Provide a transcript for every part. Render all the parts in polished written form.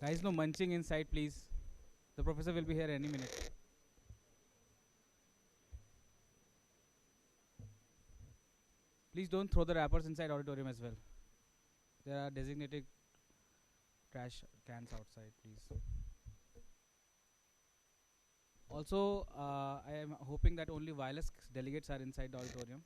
Guys, no munching inside, please. The professor will be here any minute. Please don't throw the wrappers inside auditorium as well. There are designated trash cans outside, please. Also, I am hoping that only wireless delegates are inside the auditorium.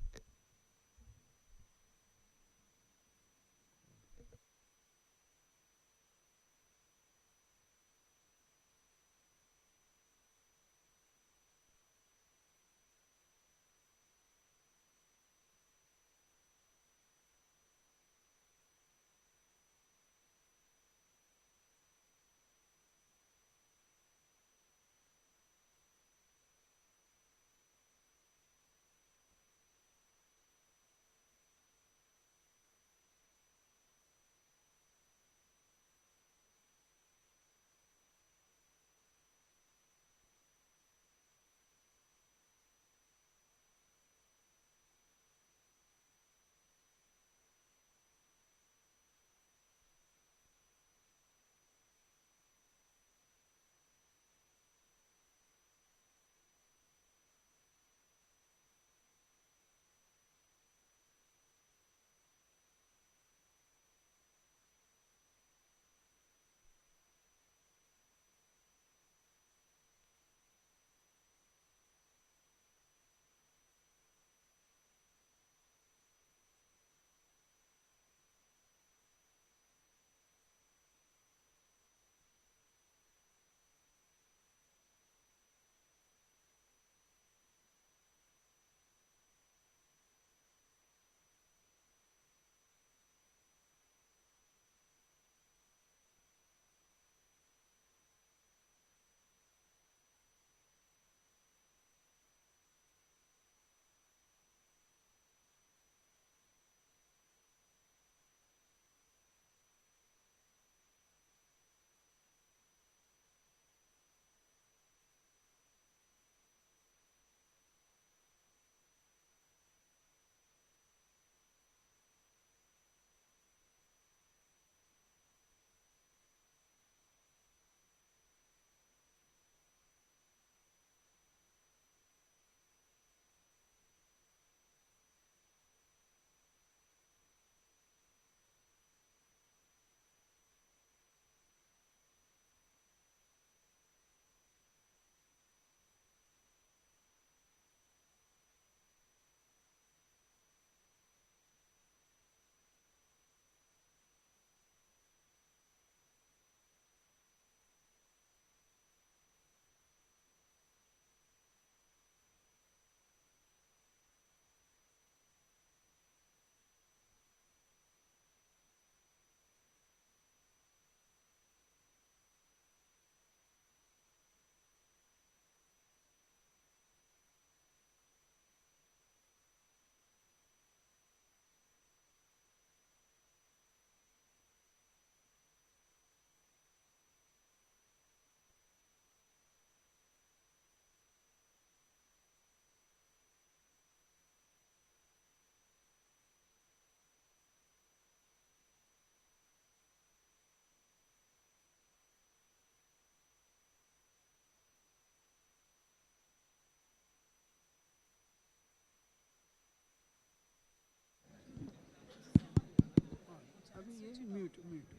अभी ये mute mute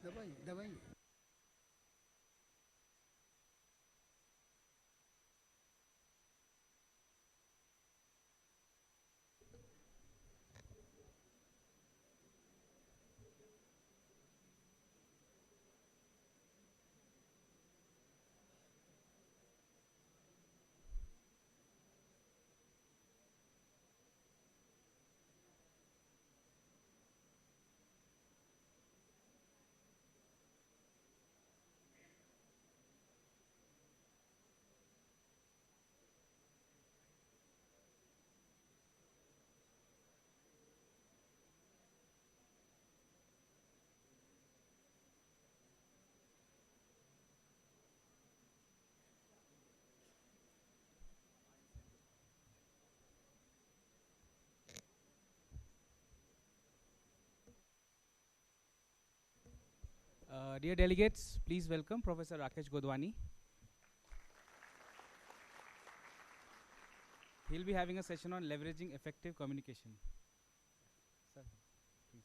दबाइए दबाइए Dear delegates, please welcome Professor Rakesh Godwani. He'll be having a session on leveraging effective communication. Sir, please.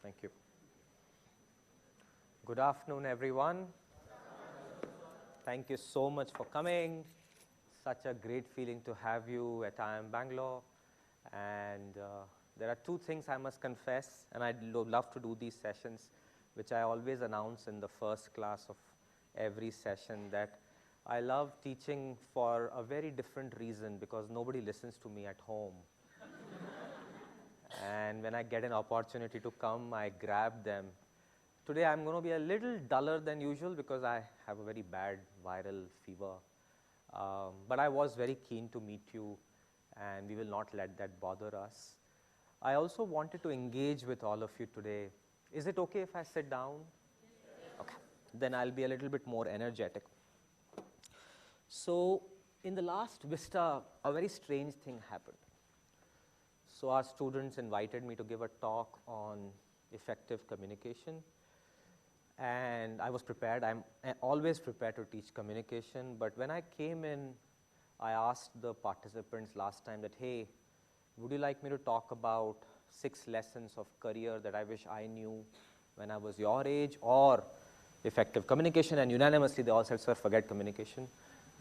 Thank you. Good afternoon, everyone. Thank you so much for coming. Such a great feeling to have you at IIM Bangalore. And there are two things I must confess, and I'd love to do these sessions, which I always announce in the first class of every session, that I love teaching for a very different reason, because nobody listens to me at home. And when I get an opportunity to come, I grab them. Today I'm going to be a little duller than usual because I have a very bad viral fever. But I was very keen to meet you, and we will not let that bother us. I also wanted to engage with all of you today. Is it okay if I sit down? Okay. Then I'll be a little bit more energetic. So in the last Vista, a very strange thing happened. So our students invited me to give a talk on effective communication. And I was prepared. I'm always prepared to teach communication. But when I came in, I asked the participants last time that, hey, would you like me to talk about 6 lessons of career that I wish I knew when I was your age, or effective communication? And unanimously, they all said, sir, forget communication.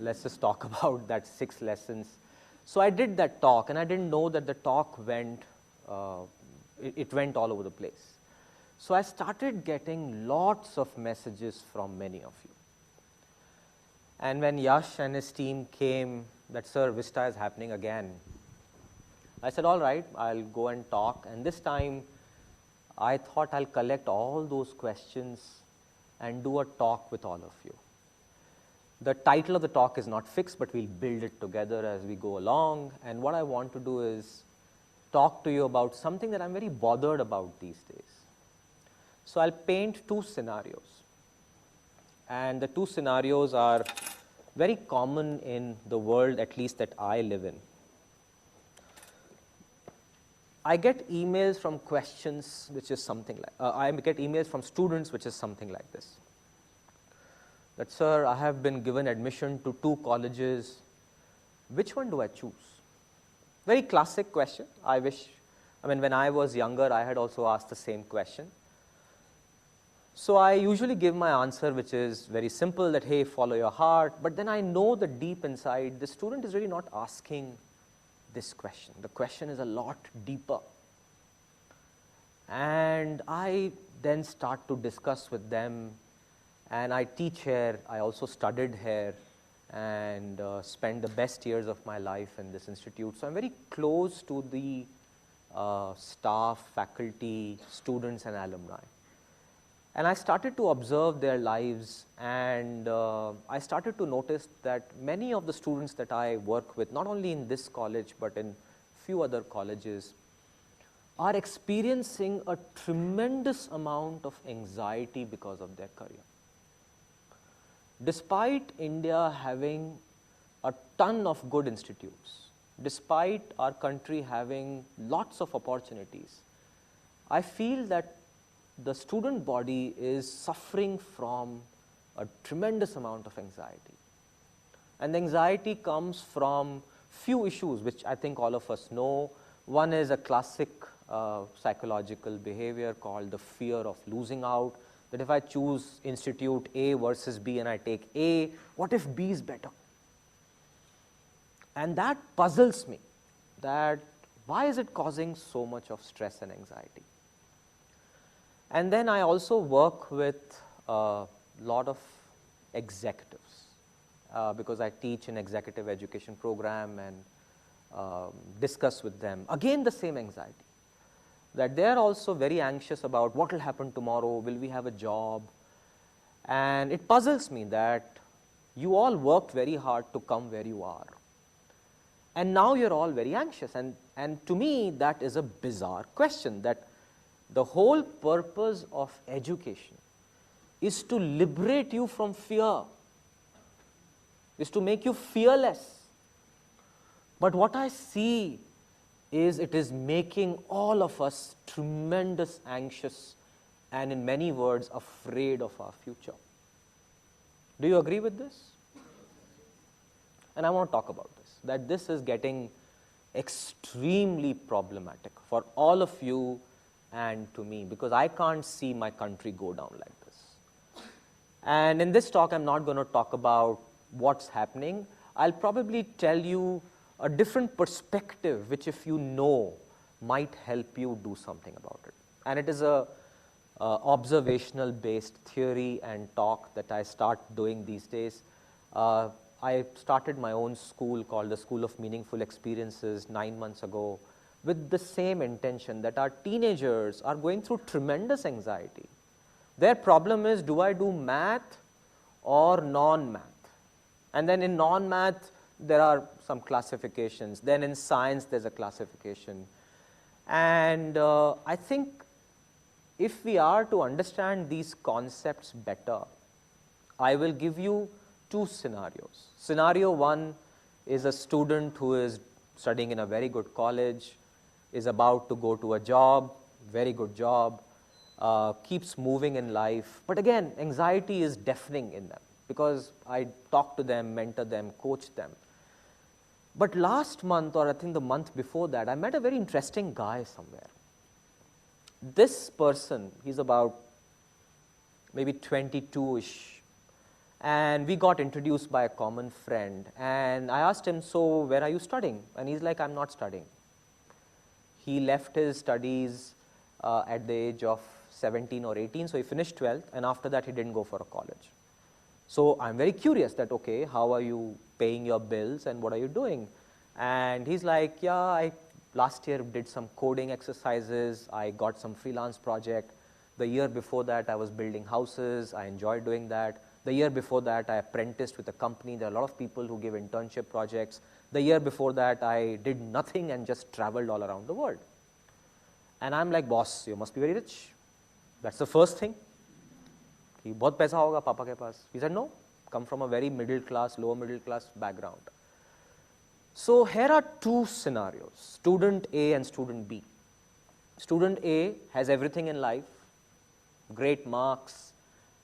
Let's just talk about that 6 lessons. So I did that talk, and I didn't know that the talk went, it went all over the place. So I started getting lots of messages from many of you. And when Yash and his team came, that, sir, Vista is happening again, I said, all right, I'll go and talk. And this time, I thought I'll collect all those questions and do a talk with all of you. The title of the talk is not fixed, but we'll build it together as we go along. And what I want to do is talk to you about something that I'm very bothered about these days. So I'll paint 2 scenarios. And the 2 scenarios are very common in the world, at least that I live in. I get emails from questions, which is something like, I get emails from students, which is something like this. That, sir, I have been given admission to 2 colleges. Which one do I choose? Very classic question. When I was younger, I had also asked the same question. So I usually give my answer, which is very simple, that, hey, follow your heart. But then I know that deep inside, the student is really not asking this question. The question is a lot deeper. And I then start to discuss with them. And I teach here, I also studied here, and spent the best years of my life in this institute. So I'm very close to the staff, faculty, students, and alumni. And I started to observe their lives, and I started to notice that many of the students that I work with, not only in this college, but in few other colleges, are experiencing a tremendous amount of anxiety because of their career. Despite India having a ton of good institutes, despite our country having lots of opportunities, I feel that the student body is suffering from a tremendous amount of anxiety. And the anxiety comes from few issues, which I think all of us know. One is a classic psychological behavior called the fear of losing out, that if I choose institute A versus B and I take A, what if B is better? And that puzzles me, that why is it causing so much of stress and anxiety? And then I also work with a lot of executives because I teach an executive education program and discuss with them. Again, the same anxiety, that they're also very anxious about what will happen tomorrow, will we have a job? And it puzzles me that You all worked very hard to come where you are. And now you're all very anxious. And to me, that is a bizarre question, that the whole purpose of education is to liberate you from fear, is to make you fearless. But what I see is it is making all of us tremendous anxious and, in many words, afraid of our future. Do you agree with this? And I want to talk about this, that this is getting extremely problematic for all of you and to me, because I can't see my country go down like this. And in this talk, I'm not going to talk about what's happening. I'll probably tell you a different perspective, which, if you know, might help you do something about it. And it is a observational based theory and talk that I start doing these days. I started my own school called the School of Meaningful Experiences 9 months ago with the same intention, that our teenagers are going through tremendous anxiety. Their problem is, do I do math or non-math? And then in non-math, there are some classifications. Then in science, there's a classification. And I think if we are to understand these concepts better, I will give you two scenarios. Scenario one is a student who is studying in a very good college, is about to go to a job, very good job, keeps moving in life. But again, anxiety is deafening in them, because I talk to them, mentor them, coach them. But last month, or I think the month before that, I met a very interesting guy somewhere. This person, he's about maybe 22-ish, and we got introduced by a common friend, and I asked him, so where are you studying? And he's like, I'm not studying. He left his studies at the age of 17 or 18, so he finished 12th, and after that he didn't go for a college. So I'm very curious that, okay, how are you paying your bills and what are you doing? And he's like, yeah, I last year did some coding exercises, I got some freelance project. The year before that I was building houses, I enjoyed doing that. The year before that I apprenticed with a company. There are a lot of people who give internship projects. The year before that I did nothing and just traveled all around the world. And I'm like, boss, you must be very rich. That's the first thing. कि बहुत पैसा होगा पापा के पास. He said, no, come from a very middle class, lower middle class background. So here are two scenarios, student A and student B. Student A has everything in life, great marks,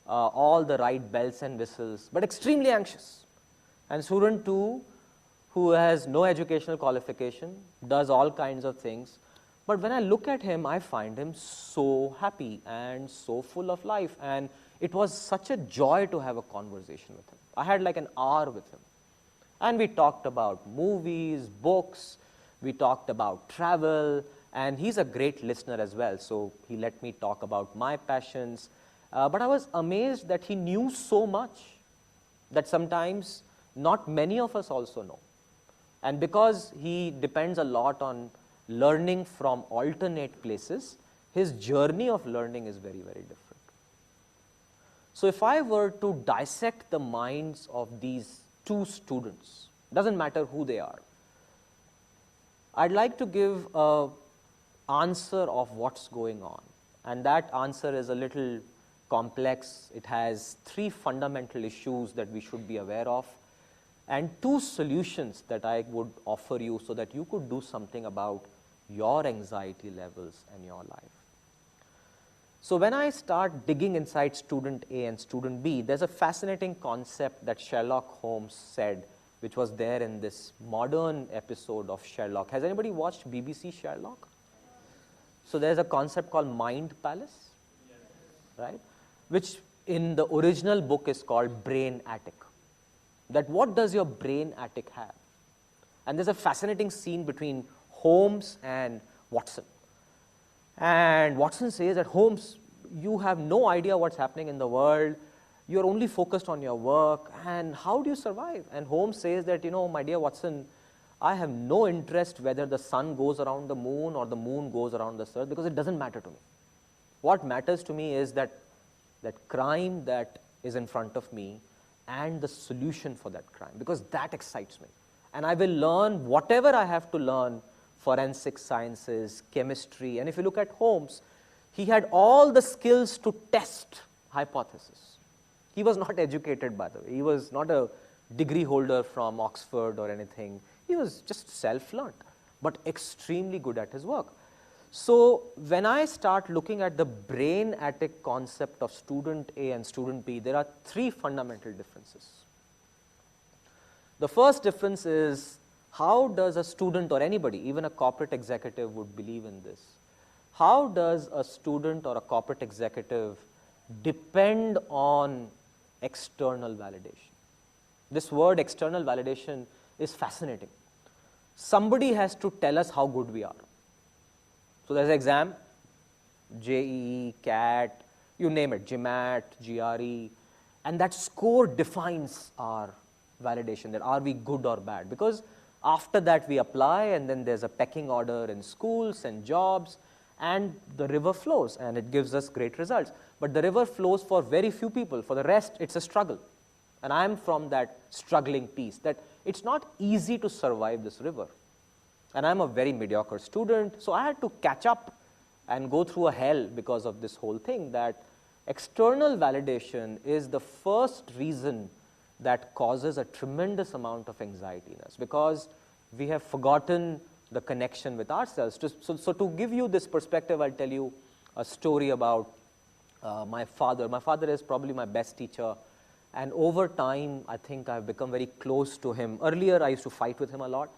all the right bells and whistles, but extremely anxious. And student 2, who has no educational qualification, does all kinds of things, but when I look at him, I find him so happy and so full of life, and it was such a joy to have a conversation with him. I had like an hour with him. And we talked about movies, books, we talked about travel, and he's a great listener as well, so he let me talk about my passions. But I was amazed that he knew so much that sometimes not many of us also know. And because he depends a lot on learning from alternate places, his journey of learning is very, very different. So if I were to dissect the minds of these two students, doesn't matter who they are, I'd like to give an answer of what's going on. And that answer is a little complex. It has 3 fundamental issues that we should be aware of, and 2 solutions that I would offer you so that you could do something about your anxiety levels and your life. So when I start digging inside student A and student B, there's a fascinating concept that Sherlock Holmes said, which was there in this modern episode of Sherlock. Has anybody watched BBC Sherlock? So there's a concept called Mind Palace, right? Which in the original book is called Brain Attic. That what does your brain attic have? And there's a fascinating scene between Holmes and Watson. And Watson says that, Holmes, you have no idea what's happening in the world. You're only focused on your work. And how do you survive? And Holmes says that, my dear Watson, I have no interest whether the sun goes around the moon or the moon goes around the earth, because it doesn't matter to me. What matters to me is that crime that is in front of me, and the solution for that crime, because that excites me. And I will learn whatever I have to learn, forensic sciences, chemistry. And if you look at Holmes, he had all the skills to test hypotheses. He was not educated, by the way. He was not a degree holder from Oxford or anything. He was just self-learned, but extremely good at his work. So when I start looking at the brain attic concept of student A and student B, there are three fundamental differences. The first difference is, how does a student or anybody, even a corporate executive would believe in this, how does a student or a corporate executive depend on external validation? This word external validation is fascinating. Somebody has to tell us how good we are. So there's an exam, JEE, CAT, you name it, GMAT, GRE, and that score defines our validation, that are we good or bad. Because after that we apply, and then there's a pecking order in schools and jobs, and the river flows, and it gives us great results. But the river flows for very few people. For the rest, it's a struggle. And I'm from that struggling piece, that it's not easy to survive this river. And I'm a very mediocre student, so I had to catch up and go through a hell because of this whole thing, that external validation is the first reason that causes a tremendous amount of anxiety in us, because we have forgotten the connection with ourselves. So to give you this perspective, I'll tell you a story about my father. My father is probably my best teacher, and over time, I think I've become very close to him. Earlier, I used to fight with him a lot,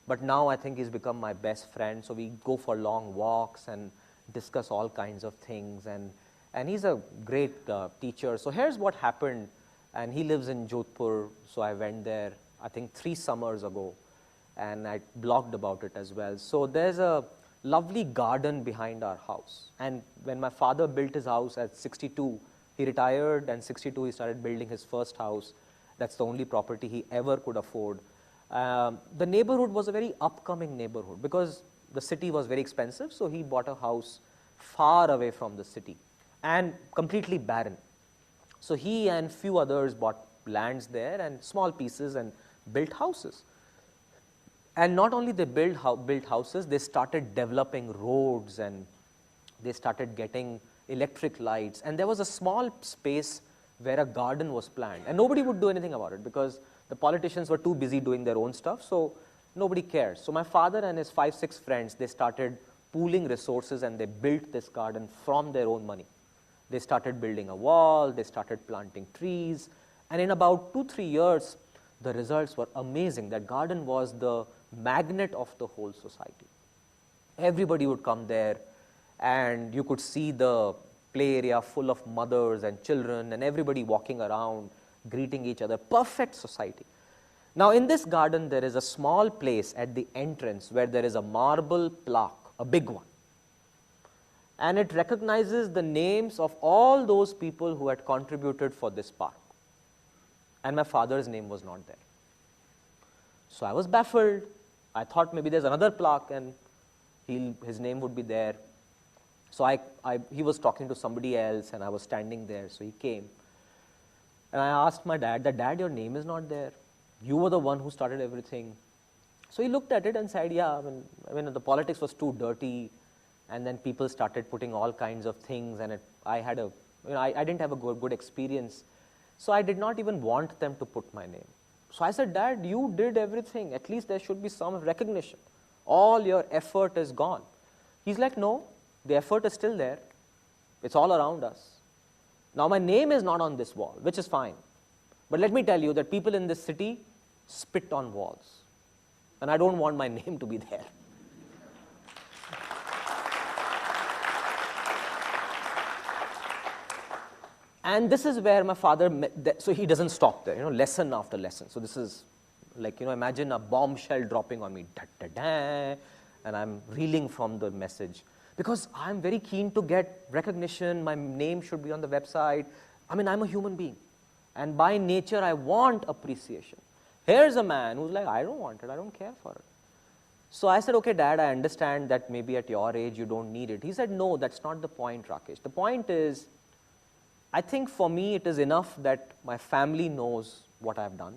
but now I think he's become my best friend. So we go for long walks and discuss all kinds of things, and he's a great teacher. So here's what happened, and he lives in Jodhpur, so I went there, I think 3 summers ago, and I blogged about it as well. So there's a lovely garden behind our house, and when my father built his house at 62, he retired, and 62 he started building his first house. That's the only property he ever could afford. The neighborhood was a very upcoming neighborhood, because the city was very expensive, so he bought a house far away from the city and completely barren. So he and few others bought lands there and small pieces and built houses. And not only they built houses, they started developing roads, and they started getting electric lights. And there was a small space where a garden was planned, and nobody would do anything about it because the politicians were too busy doing their own stuff, so nobody cares. So my father and his 5-6 friends, they started pooling resources, and they built this garden from their own money. They started building a wall, they started planting trees, and in about 2-3 years, the results were amazing. That garden was the magnet of the whole society. Everybody would come there, and you could see the play area full of mothers and children, and everybody walking around, greeting each other. Perfect society. Now in this garden, there is a small place at the entrance where there is a marble plaque, a big one. And it recognizes the names of all those people who had contributed for this park. And my father's name was not there. So I was baffled. I thought maybe there's another plaque and his name would be there. So he was talking to somebody else, and I was standing there, so he came. And I asked my dad, Dad, your name is not there. You were the one who started everything. So he looked at it and said, yeah, I mean the politics was too dirty, and then people started putting all kinds of things, and I didn't have a good experience. So I did not even want them to put my name. So I said, Dad, you did everything. At least there should be some recognition. All your effort is gone. He's like, no, the effort is still there. It's all around us. Now my name is not on this wall, which is fine. But let me tell you that people in this city spit on walls. And I don't want my name to be there. And this is where my father, so he doesn't stop there, lesson after lesson. So this is like, imagine a bombshell dropping on me, da-da-da, and I'm reeling from the message. Because I'm very keen to get recognition, my name should be on the website. I mean, I'm a human being. And by nature, I want appreciation. Here's a man who's like, I don't want it, I don't care for it. So I said, okay, Dad, I understand that maybe at your age you don't need it. He said, no, that's not the point, Rakesh. The point is, I think for me it is enough that my family knows what I've done.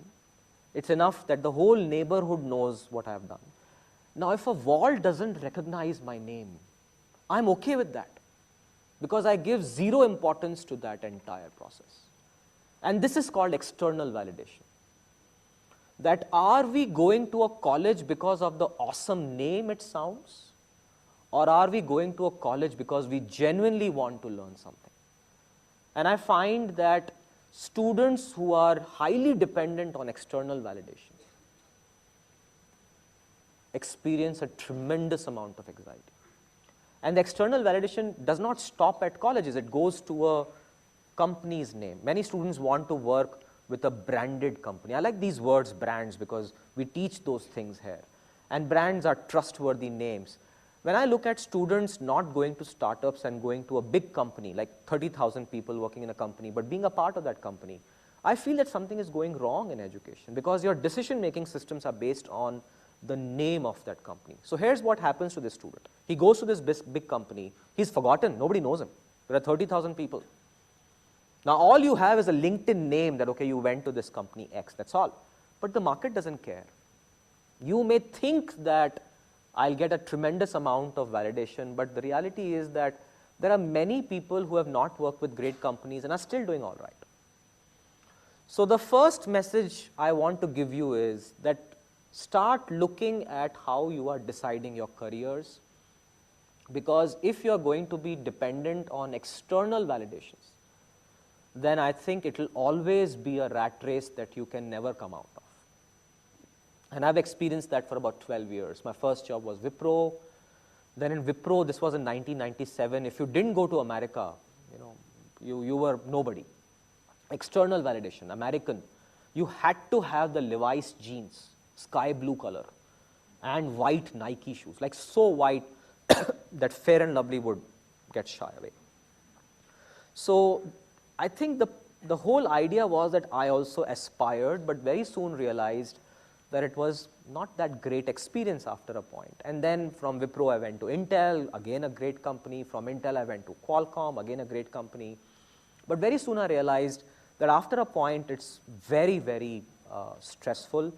It's enough that the whole neighborhood knows what I've done. Now, if a wall doesn't recognize my name, I'm okay with that because I give zero importance to that entire process. And this is called external validation. That are we going to a college because of the awesome name it sounds? Or are we going to a college because we genuinely want to learn something? And I find that students who are highly dependent on external validation experience a tremendous amount of anxiety. And the external validation does not stop at colleges, it goes to a company's name. Many students want to work with a branded company. I like these words, brands, because we teach those things here. And brands are trustworthy names. When I look at students not going to startups and going to a big company, like 30,000 people working in a company, but being a part of that company, I feel that something is going wrong in education because your decision-making systems are based on the name of that company. So here's what happens to this student. He goes to this big company, he's forgotten, nobody knows him. There are 30,000 people. Now all you have is a LinkedIn name that, okay, you went to this company X, that's all. But the market doesn't care. You may think that I'll get a tremendous amount of validation, but the reality is that there are many people who have not worked with great companies and are still doing all right. So the first message I want to give you is that start looking at how you are deciding your careers, because if you're going to be dependent on external validations, then I think it will always be a rat race that you can never come out of. And I've experienced that for about 12 years. My first job was Wipro. Then in Wipro, this was in 1997. If you didn't go to America, you were nobody. External validation, American. You had to have the Levi's jeans, sky blue color, and white Nike shoes, like so white that Fair and Lovely would get shy away. So I think the whole idea was that I also aspired, but very soon realized that it was not that great experience after a point. And then from Wipro, I went to Intel, again a great company. From Intel, I went to Qualcomm, again a great company. But very soon I realized that after a point, it's very, very stressful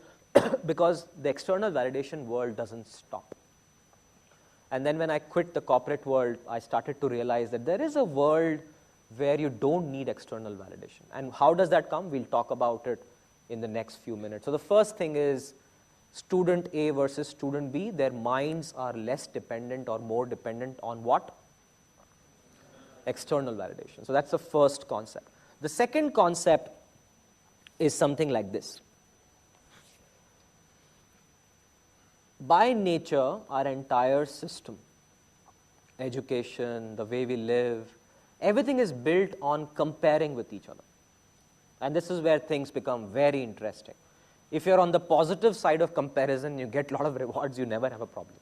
because the external validation world doesn't stop. And then when I quit the corporate world, I started to realize that there is a world where you don't need external validation. And how does that come? We'll talk about it in the next few minutes. So the first thing is student A versus student B, their minds are less dependent or more dependent on what? External validation. So that's the first concept. The second concept is something like this. By nature, our entire system, education, the way we live, everything is built on comparing with each other. And this is where things become very interesting. If you're on the positive side of comparison, you get a lot of rewards, you never have a problem.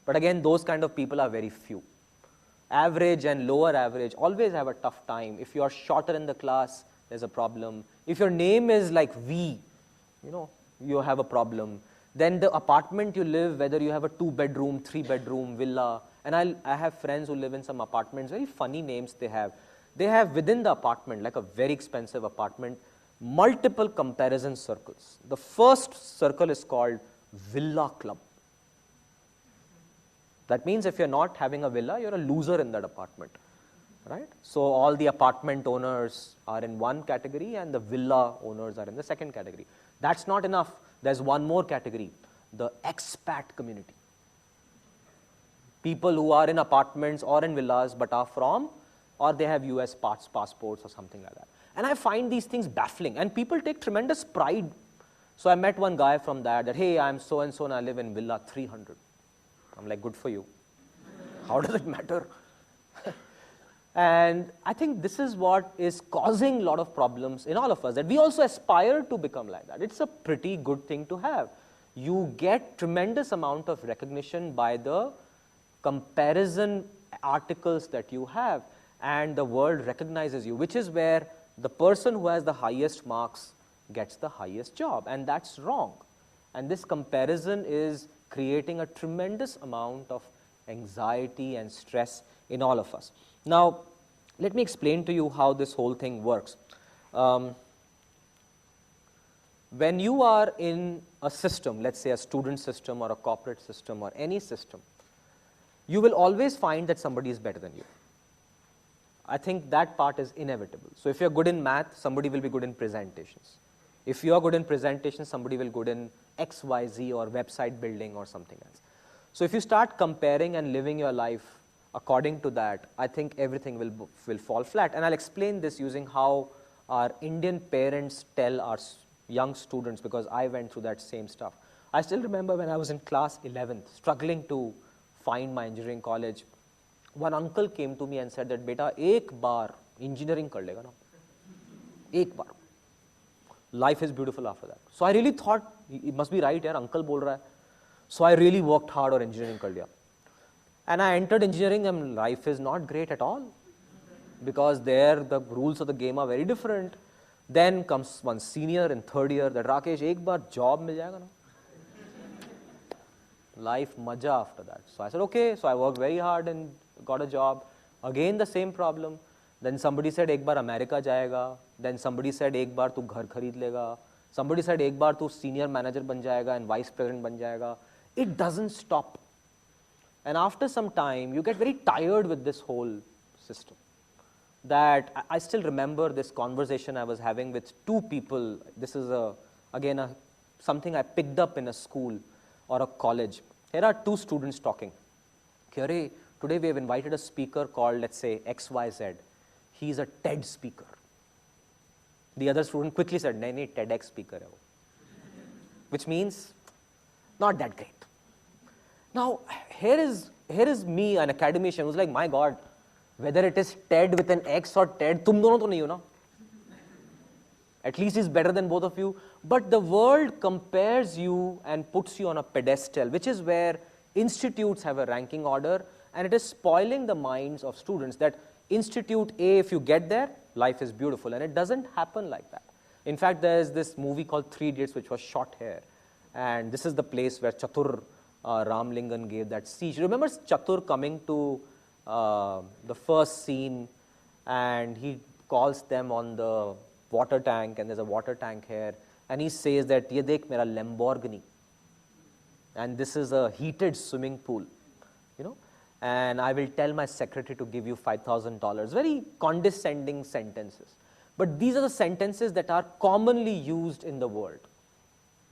But again, those kind of people are very few. Average and lower average always have a tough time. If you're shorter in the class, there's a problem. If your name is like V, you have a problem. Then the apartment you live, whether you have a 2-bedroom, 3-bedroom villa, and I have friends who live in some apartments, very funny names they have. They have within the apartment, like a very expensive apartment, multiple comparison circles. The first circle is called Villa Club. That means if you're not having a villa, you're a loser in that apartment, right? So all the apartment owners are in one category and the villa owners are in the second category. That's not enough. There's one more category, the expat community. People who are in apartments or in villas but are from, or they have US passports or something like that. And I find these things baffling, and people take tremendous pride. So I met one guy from that, hey, I'm so-and-so and I live in Villa 300. I'm like, good for you. How does it matter? And I think this is what is causing a lot of problems in all of us, that we also aspire to become like that. It's a pretty good thing to have. You get tremendous amount of recognition by the comparison articles that you have, and the world recognizes you, which is where the person who has the highest marks gets the highest job, and that's wrong. And this comparison is creating a tremendous amount of anxiety and stress in all of us. Now, let me explain to you how this whole thing works. When you are in a system, let's say a student system or a corporate system or any system, you will always find that somebody is better than you. I think that part is inevitable. So if you're good in math, somebody will be good in presentations. If you are good in presentations, somebody will be good in XYZ or website building or something else. So if you start comparing and living your life according to that, I think everything will fall flat. And I'll explain this using how our Indian parents tell our young students, because I went through that same stuff. I still remember when I was in class 11th, struggling to find my engineering college, one uncle came to me and said that, beta, ek baar engineering kar lega na, ek baar. Life is beautiful after that. So I really thought, it must be right, yaar, uncle bol raha hai. So I really worked hard on engineering kar liya. And I entered engineering and life is not great at all, because there the rules of the game are very different. Then comes one senior in third year that, Rakesh, ek baar job mil jayega na. Life maja after that. So I said, okay. So I worked very hard and got a job. Again the same problem. Then somebody said, ek baar America jayega. Then somebody said, ek baar tu ghar khareed lega. Somebody said, ek baar tu senior manager ban jayega and vice president ban jayega. It doesn't stop. And after some time, you get very tired with this whole system. That I still remember this conversation I was having with two people. This is again something I picked up in a school or a college. Here are two students talking. Today we have invited a speaker called, let's say, XYZ. He is a TED speaker. The other student quickly said, nahi, TEDx speaker hai wo. Which means, not that great. Now, here is me, an academician, who's like, my God, whether it is TED with an X or TED, tum dono to nahi ho na. At least he's better than both of you. But the world compares you and puts you on a pedestal, which is where institutes have a ranking order, and it is spoiling the minds of students that Institute A, if you get there, life is beautiful, and it doesn't happen like that. In fact, there's this movie called 3 Idiots, which was shot here, and this is the place where Chatur Ramlingan gave that speech. Remember Chatur coming to the first scene, and he calls them on the water tank, and there's a water tank here, and he says that, ye dekh mera Lamborghini, and this is a heated swimming pool, you know, and I will tell my secretary to give you $5,000. Very condescending sentences. But these are the sentences that are commonly used in the world.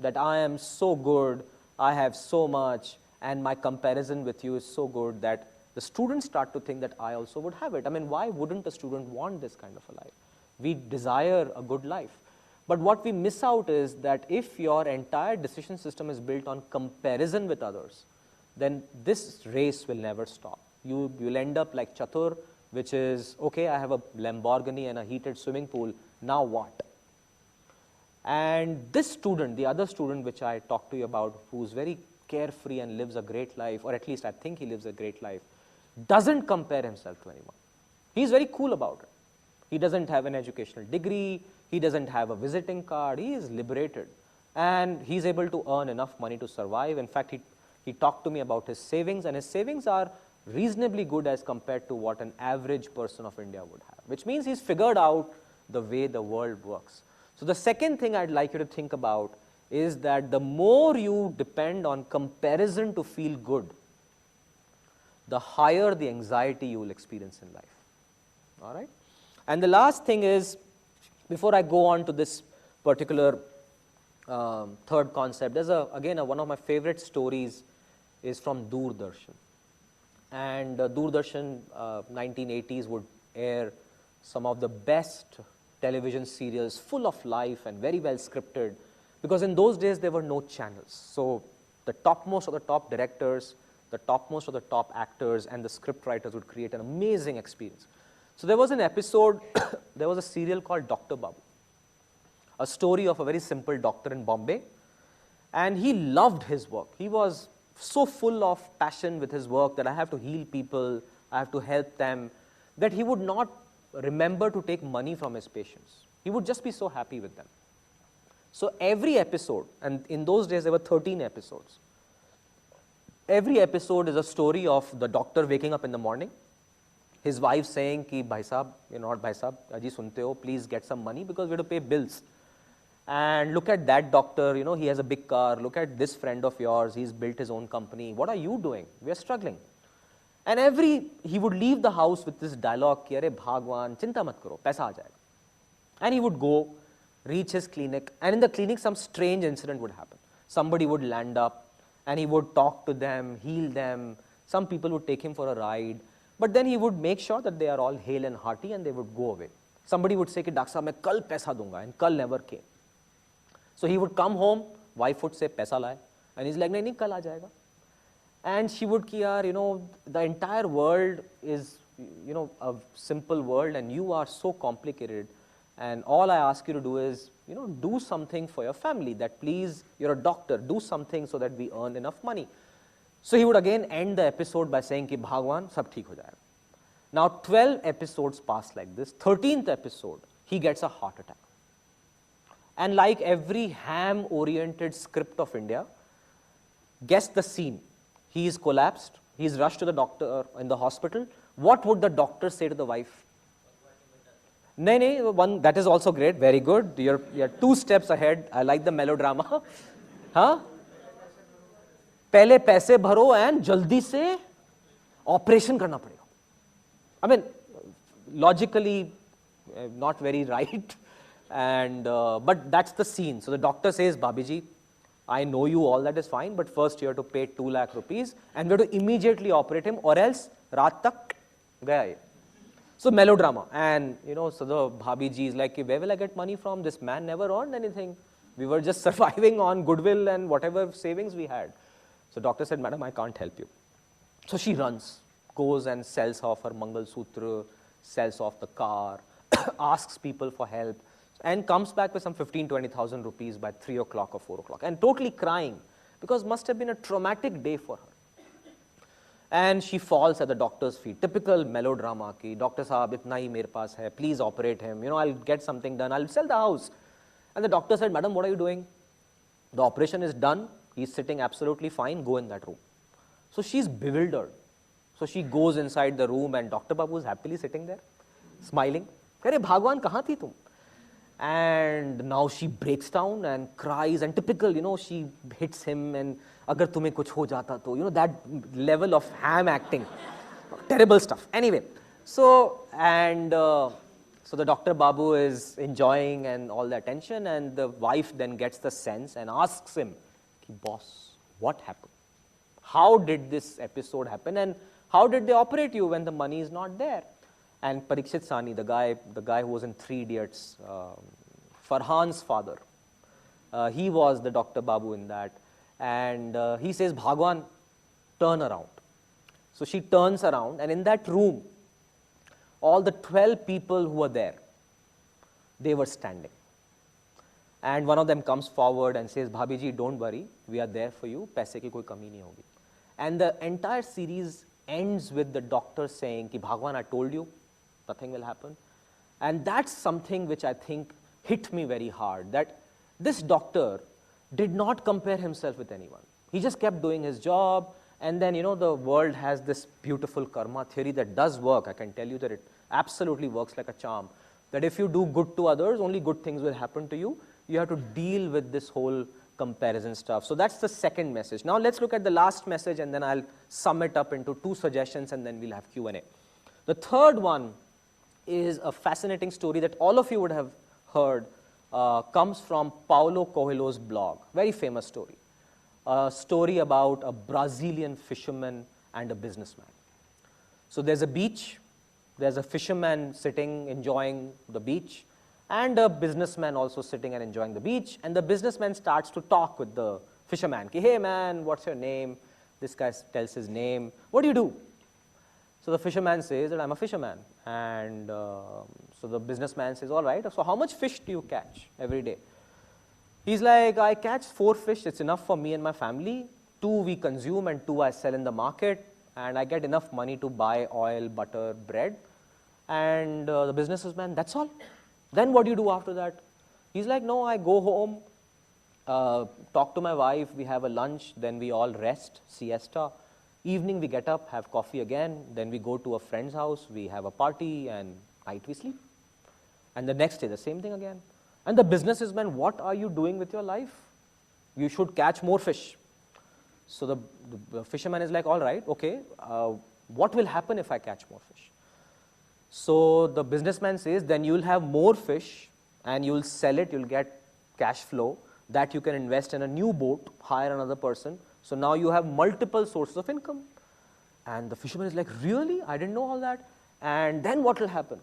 That I am so good, I have so much, and my comparison with you is so good that the students start to think that I also would have it. I mean, why wouldn't a student want this kind of a life? We desire a good life. But what we miss out is that if your entire decision system is built on comparison with others, then this race will never stop. You will end up like Chatur, which is, okay, I have a Lamborghini and a heated swimming pool, now what? And this student, the other student which I talked to you about, who's very carefree and lives a great life, or at least I think he lives a great life, doesn't compare himself to anyone. He's very cool about it. He doesn't have an educational degree, he doesn't have a visiting card, he is liberated. And he's able to earn enough money to survive. In fact, he talked to me about his savings, and his savings are reasonably good as compared to what an average person of India would have, which means he's figured out the way the world works. So the second thing I'd like you to think about is that the more you depend on comparison to feel good, the higher the anxiety you will experience in life. All right? And the last thing is, before I go on to this particular third concept, there's again one of my favorite stories is from Doordarshan. And Doordarshan 1980s would air some of the best television serials, full of life and very well scripted, because in those days there were no channels. So the topmost of the top directors, the topmost of the top actors and the script writers would create an amazing experience. So there was an episode, there was a serial called Dr. Babu, a story of a very simple doctor in Bombay, and he loved his work. He was so full of passion with his work that I have to heal people, I have to help them, that he would not remember to take money from his patients. He would just be so happy with them. So every episode, and in those days there were 13 episodes, every episode is a story of the doctor waking up in the morning, His wife saying ki bhai sahab, you're not bhai sahab, aji sunte ho, please get some money because we have to pay bills. And look at that doctor, he has a big car. Look at this friend of yours, he's built his own company. What are you doing? We are struggling. And he would leave the house with this dialogue ki, "Arey Bhagwan, chinta mat karo, paisa aa jayega." And he would go, reach his clinic, and in the clinic some strange incident would happen. Somebody would land up, and he would talk to them, heal them. Some people would take him for a ride, but then he would make sure that they are all hale and hearty, and they would go away. Somebody would say, "Doctor Sahab, main kal paisa dunga," and kal never came. So he would come home, wife would say, "Paisa laye," and he's like, "Nahi, kal aa jayega." And she would ki, yaar, the entire world is, a simple world, and you are so complicated. And all I ask you to do is, do something for your family. That please, you're a doctor, do something so that we earn enough money. So he would again end the episode by saying, ki Bhagwan, sab theek ho jayega. Now 12 episodes pass like this. 13th episode, he gets a heart attack. And like every ham-oriented script of India, guess the scene. He is collapsed. He is rushed to the doctor in the hospital. What would the doctor say to the wife? One, that is also great, very good. You're 2 steps ahead. I like the melodrama. Huh? पहले पैसे भरो and जल्दी से operation करना पड़ेगा. I mean, logically, not very right. And but that's the scene. So the doctor says, "Babiji, I know you, all that is fine, but first you have to pay 2 lakh rupees and we have to immediately operate him, or else raat tak gaya ye." So melodrama. And so the Bhabiji is like, "Where will I get money from? This man never earned anything. We were just surviving on goodwill and whatever savings we had." So doctor said, "Madam, I can't help you." So she runs, goes and sells off her Mangal Sutra, sells off the car, asks people for help, and comes back with some 15,000-20,000 rupees by 3 o'clock or 4 o'clock, and totally crying, because must have been a traumatic day for her. And she falls at the doctor's feet. Typical melodrama ki, "Doctor Sahab, itna hi mere paas hai, please operate him, I'll get something done, I'll sell the house." And the doctor said, "Madam, what are you doing? The operation is done, he's sitting absolutely fine, go in that room." So she's bewildered. So she goes inside the room, and Dr. Babu is happily sitting there, smiling. "Arey Bhagwan, kahan thi tum?" And now she breaks down and cries, and typical, she hits him, and "Agar tumhe kuch ho jata to," that level of ham acting. Terrible stuff. Anyway, so the Dr. Babu is enjoying and all the attention, and the wife then gets the sense and asks him, "Boss, what happened? How did this episode happen, and how did they operate you when the money is not there?" And Parikshit Sani, the guy who was in 3 Idiots, Farhan's father, he was the Dr. Babu in that. And he says, "Bhagwan, turn around." So she turns around, and in that room, all the 12 people who were there, they were standing. And one of them comes forward and says, "Bhabiji, don't worry, we are there for you, paise ki koi kami nahi hogi." And the entire series ends with the doctor saying, "Ki Bhagwan, I told you, nothing will happen." And that's something which I think hit me very hard, that this doctor did not compare himself with anyone. He just kept doing his job, and then, the world has this beautiful karma theory that does work. I can tell you that it absolutely works like a charm, that if you do good to others, only good things will happen to you. You have to deal with this whole comparison stuff. So that's the second message. Now let's look at the last message, and then I'll sum it up into 2 suggestions, and then we'll have Q&A. The third one is a fascinating story that all of you would have heard, comes from Paulo Coelho's blog. Very famous story. A story about a Brazilian fisherman and a businessman. So there's a beach, there's a fisherman sitting, enjoying the beach, and a businessman also sitting and enjoying the beach. And the businessman starts to talk with the fisherman. Ki, "Hey man, what's your name?" This guy tells his name. "What do you do?" So the fisherman says that, "I'm a fisherman." And so the businessman says, "All right, so how much fish do you catch every day?" He's like, "I catch 4 fish, it's enough for me and my family. 2 we consume and 2 I sell in the market, and I get enough money to buy oil, butter, bread." And the businessman, "That's all? Then what do you do after that?" He's like, "No, I go home, talk to my wife, we have a lunch, then we all rest, siesta, Evening we get up, have coffee again, then we go to a friend's house, we have a party, and night we sleep. And the next day, the same thing again. And the businessman, what are you doing with your life? You should catch more fish. So the fisherman is like, all right, okay, what will happen if I catch more fish? So the businessman says, then you'll have more fish and you'll sell it, you'll get cash flow that you can invest in a new boat, hire another person. So now you have multiple sources of income. And the fisherman is like, really? I didn't know all that. And then what will happen?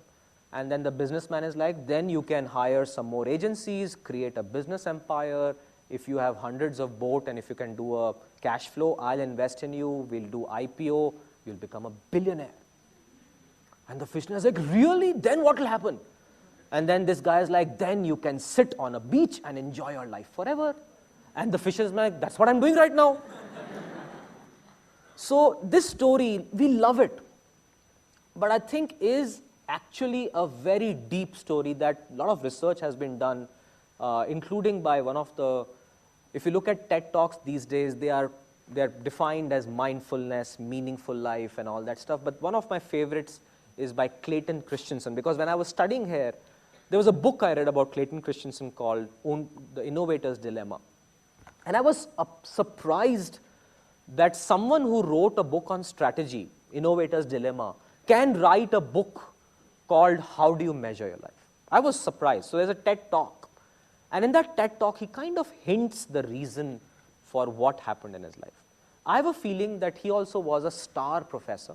And then the businessman is like, then you can hire some more agencies, create a business empire. If you have hundreds of boats and if you can do a cash flow, I'll invest in you, we'll do IPO, you'll become a billionaire. And the fisherman is like, really? Then what will happen? And then this guy is like, then you can sit on a beach and enjoy your life forever. And the fisherman is like, that's what I'm doing right now. So this story, we love it. But I think is actually a very deep story that a lot of research has been done, including by one of the, if you look at TED Talks these days, they're defined as mindfulness, meaningful life, and all that stuff. But one of my favorites is by Clayton Christensen, because when I was studying here, there was a book I read about Clayton Christensen called The Innovator's Dilemma. And I was surprised that someone who wrote a book on strategy, Innovator's Dilemma, can write a book called How Do You Measure Your Life? I was surprised. So there's a TED Talk. And in that TED Talk, he kind of hints the reason for what happened in his life. I have a feeling that he also was a star professor,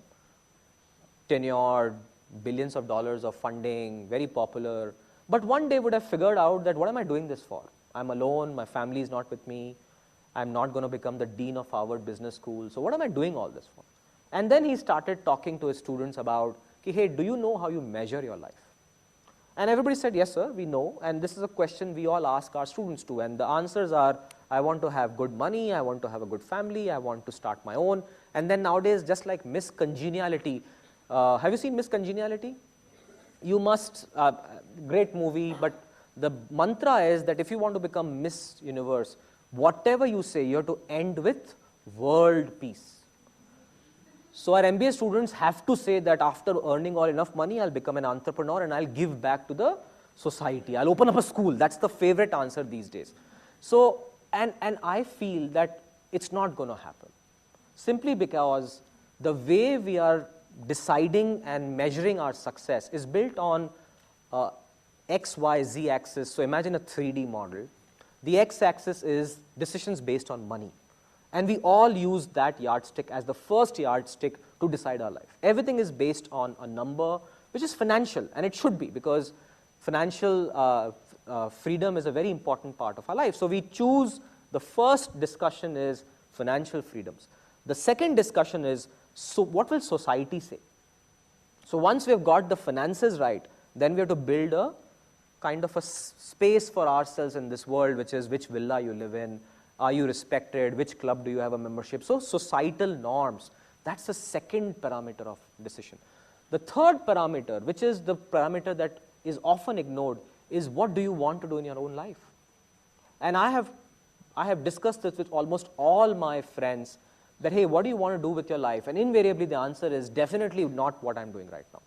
tenured, billions of dollars of funding, very popular, but one day would have figured out that what am I doing this for? I'm alone, my family is not with me, I'm not going to become the dean of Harvard Business School, so what am I doing all this for? And then he started talking to his students about, hey, do you know how you measure your life? And everybody said, yes, sir, we know. And this is a question we all ask our students too. And the answers are, I want to have good money, I want to have a good family, I want to start my own. And then nowadays, just like Miss Congeniality, have you seen Miss Congeniality? You must, great movie, but the mantra is that if you want to become Miss Universe, whatever you say, you have to end with world peace. So our MBA students have to say that after earning all enough money, I'll become an entrepreneur and I'll give back to the society. I'll open up a school. That's the favorite answer these days. So, and I feel that it's not going to happen. Simply because the way we are deciding and measuring our success is built on X, Y, Z axis. So imagine a 3D model. The X axis is decisions based on money. And we all use that yardstick as the first yardstick to decide our life. Everything is based on a number which is financial, and it should be, because financial freedom is a very important part of our life. So we choose, the first discussion is financial freedoms. The second discussion is, so what will society say? So once we have got the finances right, then we have to build a kind of a space for ourselves in this world, which is which villa you live in, are you respected, which club do you have a membership? So societal norms, that's the second parameter of decision. The third parameter, which is the parameter that is often ignored, is what do you want to do in your own life? And I have discussed this with almost all my friends, that hey, what do you want to do with your life? And invariably the answer is definitely not what I'm doing right now.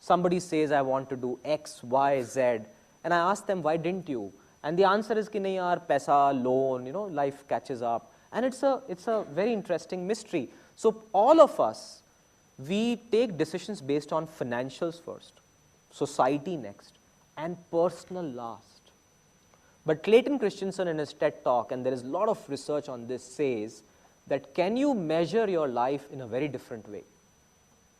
Somebody says I want to do X, Y, Z, and I ask them, why didn't you? And the answer is ki nahi yaar, paisa, loan, life catches up. And it's a very interesting mystery. So all of us, we take decisions based on financials first, society next, and personal last. But Clayton Christensen in his TED Talk, and there is a lot of research on this, says that can you measure your life in a very different way,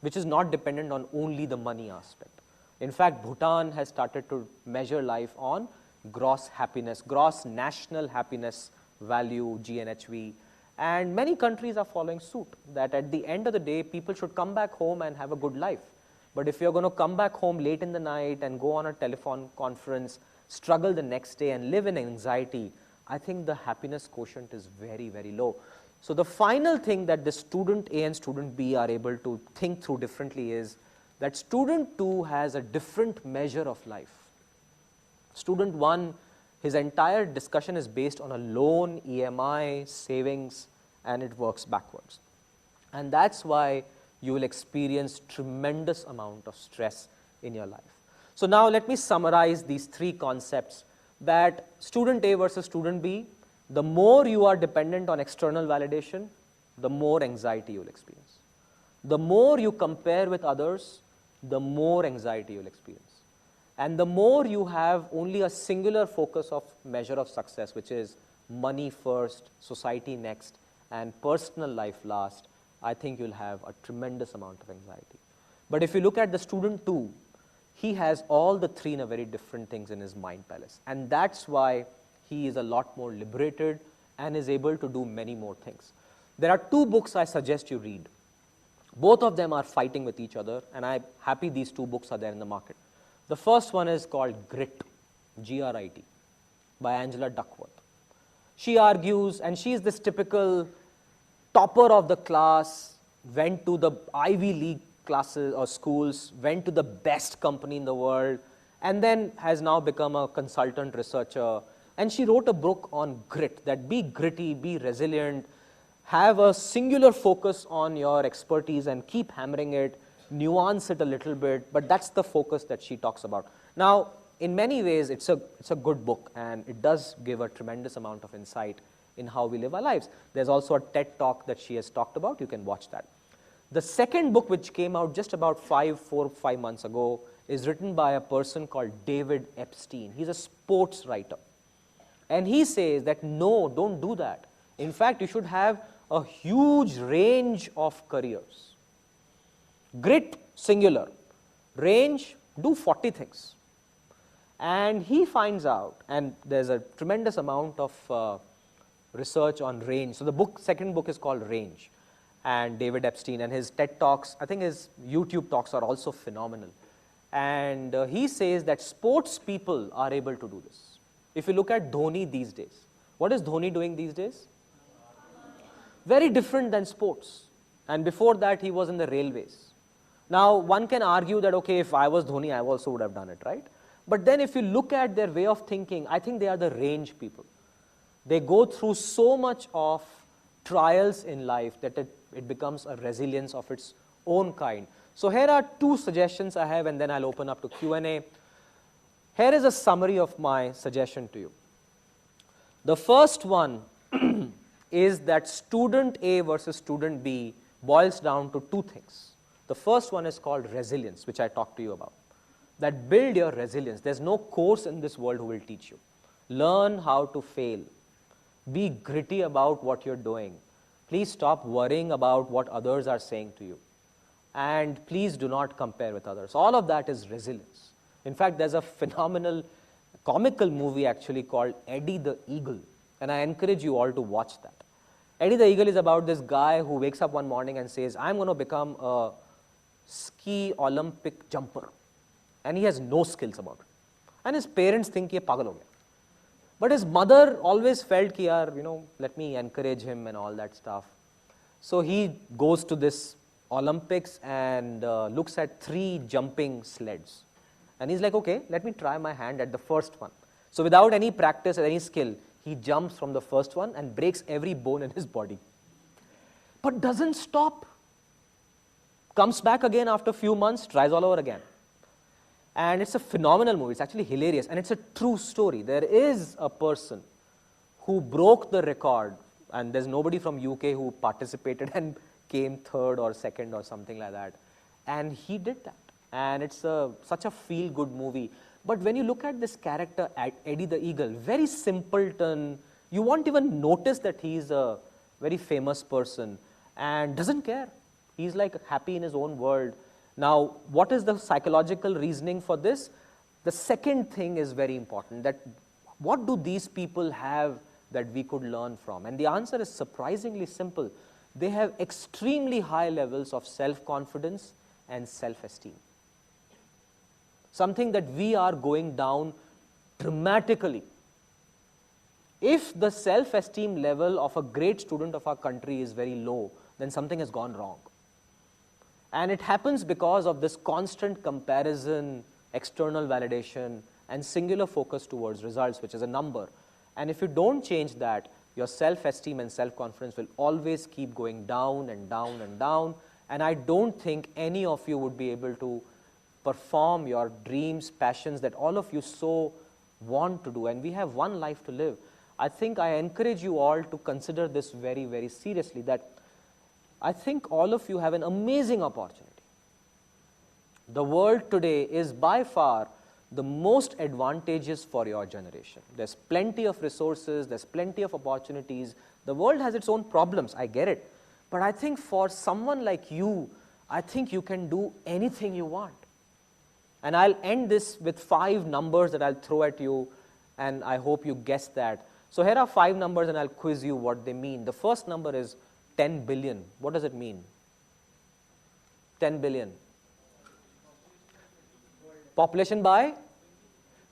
which is not dependent on only the money aspect. In fact, Bhutan has started to measure life on gross happiness, gross national happiness value, GNHV, and many countries are following suit, that at the end of the day, people should come back home and have a good life. But if you're going to come back home late in the night and go on a telephone conference, struggle the next day and live in anxiety, I think the happiness quotient is very, very low. So the final thing that the student A and student B are able to think through differently is that student 2 has a different measure of life. Student 1, his entire discussion is based on a loan, EMI, savings, and it works backwards. And that's why you will experience tremendous amount of stress in your life. So now let me summarize these three concepts, that student A versus student B, the more you are dependent on external validation, the more anxiety you will experience. The more you compare with others, the more anxiety you will experience. And the more you have only a singular focus of measure of success, which is money first, society next, and personal life last, I think you'll have a tremendous amount of anxiety. But if you look at the student 2, he has all the three in a very different things in his mind palace. And that's why he is a lot more liberated and is able to do many more things. There are two books I suggest you read. Both of them are fighting with each other, and I'm happy these two books are there in the market. The first one is called Grit, G-R-I-T, by Angela Duckworth. She argues, and she is this typical topper of the class, went to the Ivy League classes or schools, went to the best company in the world, and then has now become a consultant researcher. And she wrote a book on grit, that be gritty, be resilient, have a singular focus on your expertise and keep hammering it, nuance it a little bit, but that's the focus that she talks about. Now, in many ways, it's a good book, and it does give a tremendous amount of insight in how we live our lives. There's also a TED Talk that she has talked about. You can watch that. The second book, which came out just about 4 or 5 months ago, is written by a person called David Epstein. He's a sports writer. And he says that no, don't do that. In fact, you should have a huge range of careers. Grit, singular. Range, do 40 things. And he finds out, and there's a tremendous amount of research on range. So the second book is called Range. And David Epstein, and his TED Talks, I think his YouTube talks are also phenomenal. And he says that sports people are able to do this. If you look at Dhoni these days, what is Dhoni doing these days? Very different than sports. And before that, he was in the railways. Now, one can argue that, okay, if I was Dhoni, I also would have done it, right? But then if you look at their way of thinking, I think they are the range people. They go through so much of trials in life that it becomes a resilience of its own kind. So here are two suggestions I have, and then I'll open up to Q&A. Here is a summary of my suggestion to you. The first one is that student A versus student B boils down to two things. The first one is called resilience, which I talked to you about. That build your resilience. There's no course in this world who will teach you. Learn how to fail. Be gritty about what you're doing. Please stop worrying about what others are saying to you. And please do not compare with others. All of that is resilience. In fact, there's a phenomenal comical movie actually called Eddie the Eagle. And I encourage you all to watch that. Eddie the Eagle is about this guy who wakes up one morning and says, I'm going to become a ski Olympic jumper. And he has no skills about it. And his parents think he pagal ho gaya. But his mother always felt ki yaar, let me encourage him and all that stuff. So he goes to this Olympics and looks at 3 jumping sleds. And he's like, okay, let me try my hand at the first one. So without any practice or any skill, he jumps from the first one and breaks every bone in his body. But doesn't stop. Comes back again after a few months, tries all over again. And it's a phenomenal movie. It's actually hilarious. And it's a true story. There is a person who broke the record, and there's nobody from UK who participated and came 3rd or 2nd or something like that. And he did that. And it's such a feel-good movie. But when you look at this character, Eddie the Eagle, very simpleton, you won't even notice that he's a very famous person and doesn't care. He's like happy in his own world. Now, what is the psychological reasoning for this? The second thing is very important, that what do these people have that we could learn from? And the answer is surprisingly simple. They have extremely high levels of self-confidence and self-esteem. Something that we are going down dramatically. If the self-esteem level of a great student of our country is very low, then something has gone wrong. And it happens because of this constant comparison, external validation, and singular focus towards results, which is a number. And if you don't change that, your self-esteem and self-confidence will always keep going down and down and down, and I don't think any of you would be able to perform your dreams, passions that all of you so want to do, and we have one life to live. I think I encourage you all to consider this very, very seriously, that I think all of you have an amazing opportunity. The world today is by far the most advantageous for your generation. There's plenty of resources, there's plenty of opportunities. The world has its own problems, I get it. But I think for someone like you, I think you can do anything you want. And I'll end this with 5 numbers that I'll throw at you, and I hope you guess that. So here are 5 numbers and I'll quiz you what they mean. The first number is 10 billion. What does it mean? 10 billion. Population by?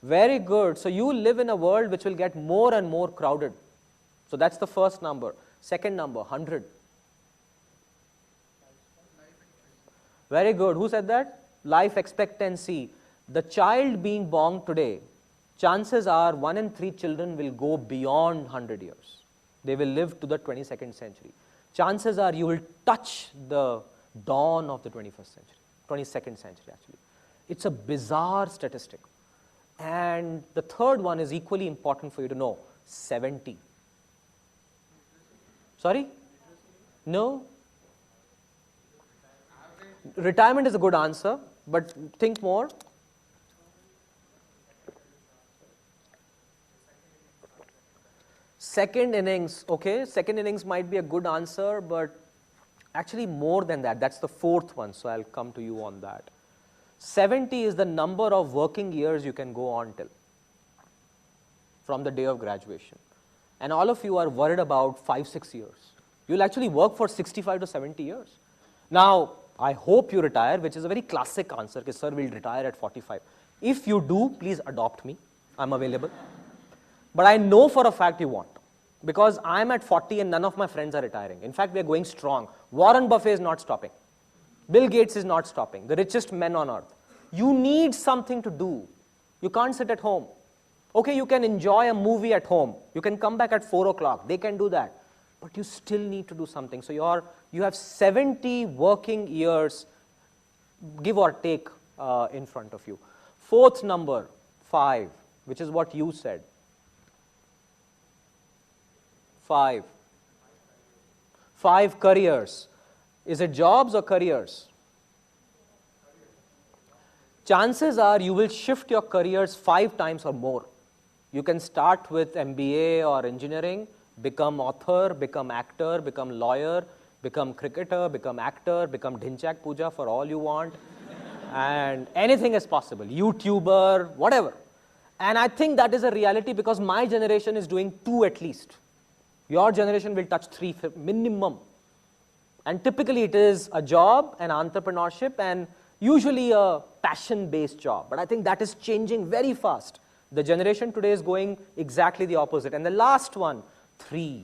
Very good. So you live in a world which will get more and more crowded. So that's the first number. Second number, 100. Very good. Who said that? Life expectancy. The child being born today, chances are 1 in 3 children will go beyond 100 years. They will live to the 22nd century. Chances are you will touch the dawn of the 21st century, 22nd century actually. It's a bizarre statistic. And the third one is equally important for you to know, 70. Sorry? No? Retirement is a good answer, but think more. Second innings, okay, second innings might be a good answer, but actually more than that. That's the fourth one, so I'll come to you on that. 70 is the number of working years you can go on till from the day of graduation. And all of you are worried about 5-6 years. You'll actually work for 65 to 70 years. Now, I hope you retire, which is a very classic answer, because sir will retire at 45. If you do, please adopt me. I'm available. But I know for a fact you won't, because I'm at 40 and none of my friends are retiring. In fact, we are going strong. Warren Buffett is not stopping. Bill Gates is not stopping, the richest men on earth. You need something to do. You can't sit at home. Okay, you can enjoy a movie at home. You can come back at 4 o'clock. They can do that. But you still need to do something. So you have 70 working years, give or take, in front of you. Fourth number, 5, which is what you said. 5. 5 careers. Is it jobs or careers? Chances are you will shift your careers 5 times or more. You can start with MBA or engineering, become author, become actor, become lawyer, become cricketer, become actor, become Dhinchak Puja for all you want. And anything is possible. YouTuber, whatever. And I think that is a reality because my generation is doing 2 at least. Your generation will touch 3 minimum. And typically it is a job, an entrepreneurship, and usually a passion-based job. But I think that is changing very fast. The generation today is going exactly the opposite. And the last one, 3.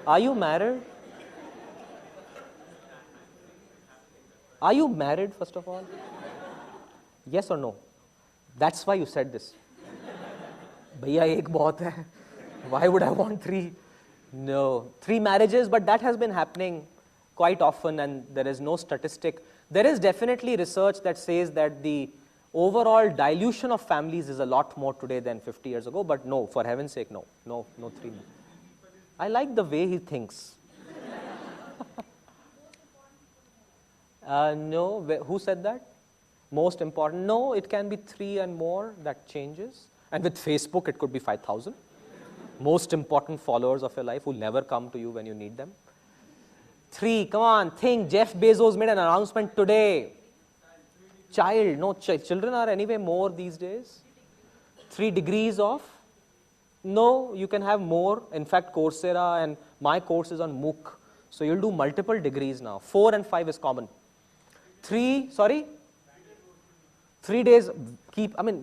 Are you married? Are you married, first of all? Yes or no? That's why you said this. Bhaiya, ek bahut hai. Why would I want 3? No. 3 marriages, but that has been happening quite often, and there is no statistic. There is definitely research that says that the overall dilution of families is a lot more today than 50 years ago, but no, for heaven's sake, no. No 3. I like the way he thinks. No, who said that? Most important? No, it can be 3 and more, that changes. And with Facebook, it could be 5,000. Most important followers of your life who never come to you when you need them. 3, come on, think. Jeff Bezos made an announcement today. Child, no, children are anyway more these days. 3 degrees of? No, you can have more. In fact, Coursera and my course is on MOOC. So you'll do multiple degrees now. 4 and 5 is common. 3, sorry? 3 days,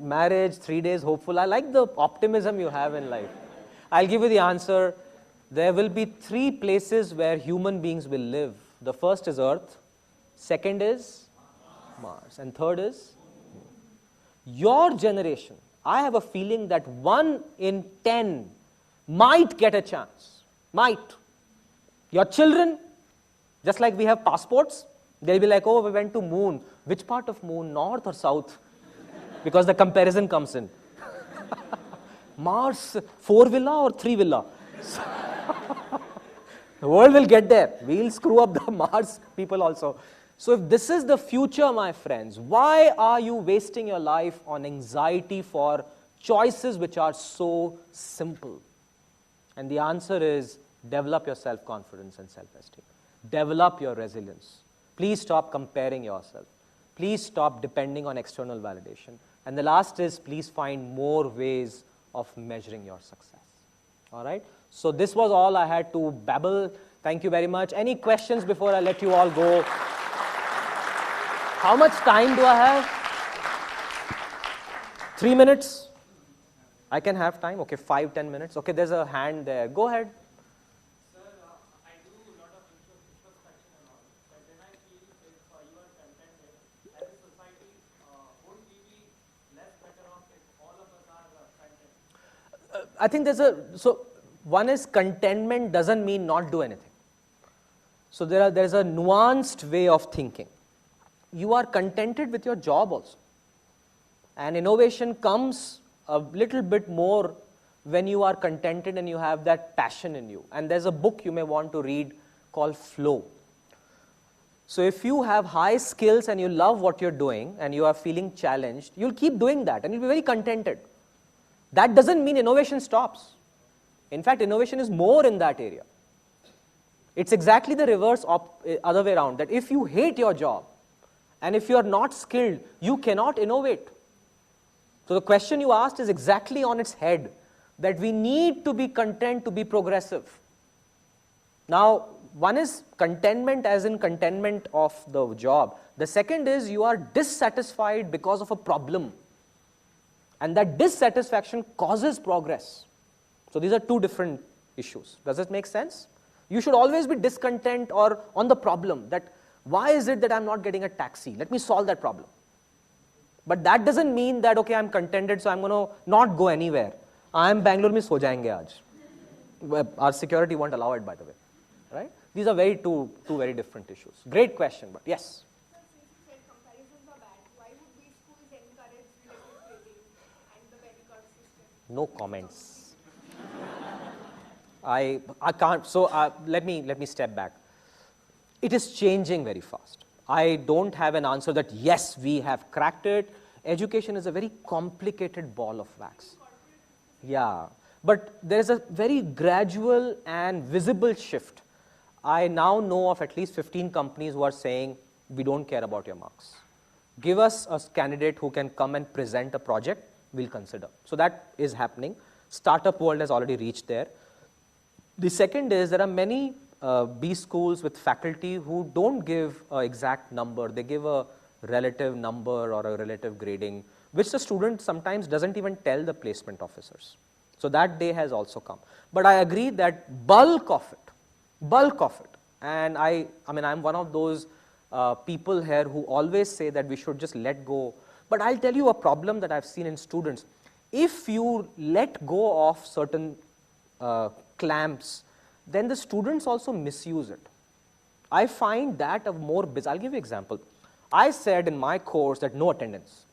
marriage, 3 days hopeful. I like the optimism you have in life. I'll give you the answer. There will be 3 places where human beings will live. The first is Earth, second is Mars, and third is your generation. I have a feeling that 1 in 10 might get a chance. Might. Your children, just like we have passports, they'll be like, oh, we went to moon. Which part of moon, north or south? Because the comparison comes in. Mars, 4 villa or 3 villa? The world will get there. We'll screw up the Mars people also. So if this is the future, my friends, why are you wasting your life on anxiety for choices which are so simple? And the answer is develop your self-confidence and self-esteem. Develop your resilience. Please stop comparing yourself. Please stop depending on external validation. And the last is please find more ways of measuring your success. All right? So this was all I had to babble. Thank you very much. Any questions before I let you all go? How much time do I have? 3 minutes? I can have time? Okay, 5-10 minutes. Okay, there's a hand there. Go ahead. Sir, I do a lot of introspection and all, but then I feel if you are contented as a society, would we be less better off if all of us are content? I think so one is contentment doesn't mean not do anything. So there's a nuanced way of thinking. You are contented with your job also. And innovation comes a little bit more when you are contented and you have that passion in you. And there's a book you may want to read called Flow. So if you have high skills and you love what you're doing and you are feeling challenged, you'll keep doing that and you'll be very contented. That doesn't mean innovation stops. In fact, innovation is more in that area. It's exactly the reverse, other way around, that if you hate your job and if you are not skilled, you cannot innovate. So the question you asked is exactly on its head, that we need to be content to be progressive. Now, one is contentment as in contentment of the job. The second is you are dissatisfied because of a problem. And that dissatisfaction causes progress. So these are two different issues. Does it make sense? You should always be discontent or on the problem that why is it that I'm not getting a taxi? Let me solve that problem. But that doesn't mean that, okay, I'm contented, so I'm going to not go anywhere. I am Bangalore mein so jayenge aaj. Our security won't allow it, by the way. Right? These are two very different issues. Great question, but yes. Sir, since you said comparisons are bad, why would we schools encourage relative grading and the medical system? No comments. I can't, so let me step back. It is changing very fast. I don't have an answer that yes, we have cracked it. Education is a very complicated ball of wax. Yeah, but there is a very gradual and visible shift. I now know of at least 15 companies who are saying, we don't care about your marks. Give us a candidate who can come and present a project, we'll consider. So that is happening. Startup world has already reached there. The second is there are many B schools with faculty who don't give an exact number. They give a relative number or a relative grading, which the student sometimes doesn't even tell the placement officers. So that day has also come. But I agree that bulk of it, and I'm one of those people here who always say that we should just let go. But I'll tell you a problem that I've seen in students. If you let go of certain clamps, then the students also misuse it. I find that a more bizarre. I'll give you an example. I said in my course that no attendance.